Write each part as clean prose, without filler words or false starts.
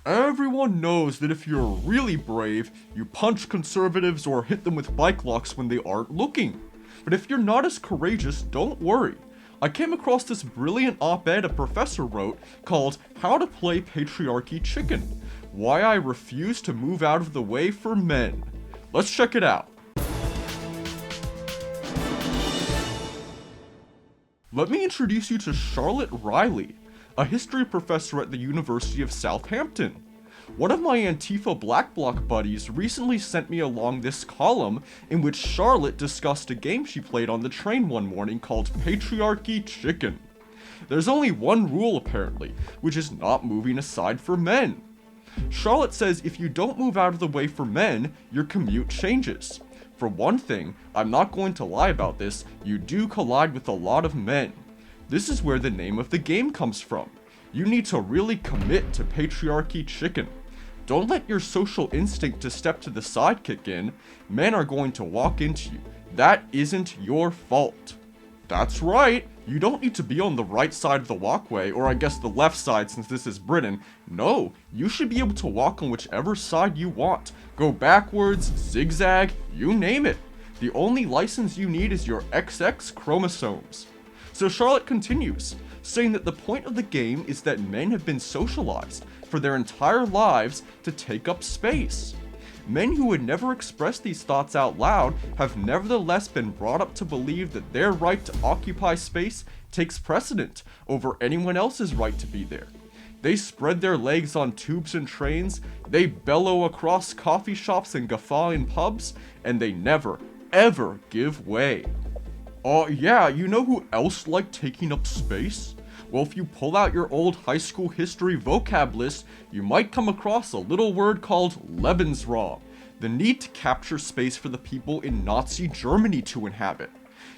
Everyone knows that if you're really brave, you punch conservatives or hit them with bike locks when they aren't looking. But if you're not as courageous, don't worry. I came across this brilliant op-ed a professor wrote called How to Play Patriarchy Chicken: Why I Refuse to Move Out of the Way for Men. Let's check it out. Let me introduce you to Charlotte Riley, a history professor at the University of Southampton. One of my Antifa Black Bloc buddies recently sent me along this column in which Charlotte discussed a game she played on the train one morning called Patriarchy Chicken. There's only one rule apparently, which is not moving aside for men. Charlotte says if you don't move out of the way for men, your commute changes. For one thing, I'm not going to lie about this, you do collide with a lot of men. This is where the name of the game comes from. You need to really commit to Patriarchy Chicken. Don't let your social instinct to step to the side kick in. Men are going to walk into you. That isn't your fault. That's right, you don't need to be on the right side of the walkway, or I guess the left side since this is Britain. No, you should be able to walk on whichever side you want. Go backwards, zigzag, you name it. The only license you need is your XX chromosomes. So Charlotte continues, saying that the point of the game is that men have been socialized for their entire lives to take up space. Men who would never express these thoughts out loud have nevertheless been brought up to believe that their right to occupy space takes precedent over anyone else's right to be there. They spread their legs on tubes and trains, they bellow across coffee shops and guffaw in pubs, and they never, ever give way. Yeah, you know who else liked taking up space? Well, if you pull out your old high school history vocab list, you might come across a little word called Lebensraum, the need to capture space for the people in Nazi Germany to inhabit.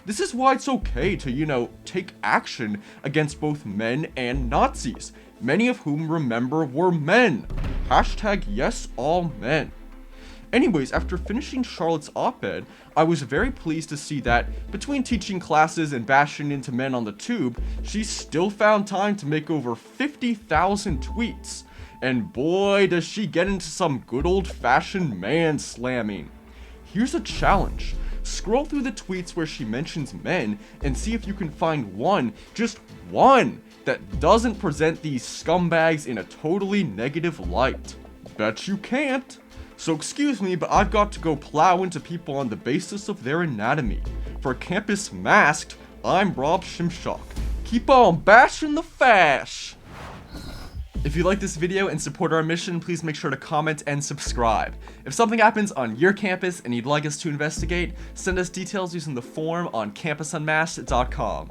This is why it's okay to, take action against both men and Nazis, many of whom, remember, were men. Hashtag yes all men. Anyways, after finishing Charlotte's op-ed, I was very pleased to see that, between teaching classes and bashing into men on the tube, she still found time to make over 50,000 tweets. And boy, does she get into some good old-fashioned man-slamming. Here's a challenge. Scroll through the tweets where she mentions men and see if you can find one, just one, that doesn't present these scumbags in a totally negative light. Bet you can't. So excuse me, but I've got to go plow into people on the basis of their anatomy. For Campus Unmasked, I'm Prof. Shimshock. Keep on bashing the fash! If you like this video and support our mission, please make sure to comment and subscribe. If something happens on your campus and you'd like us to investigate, send us details using the form on campusunmasked.com.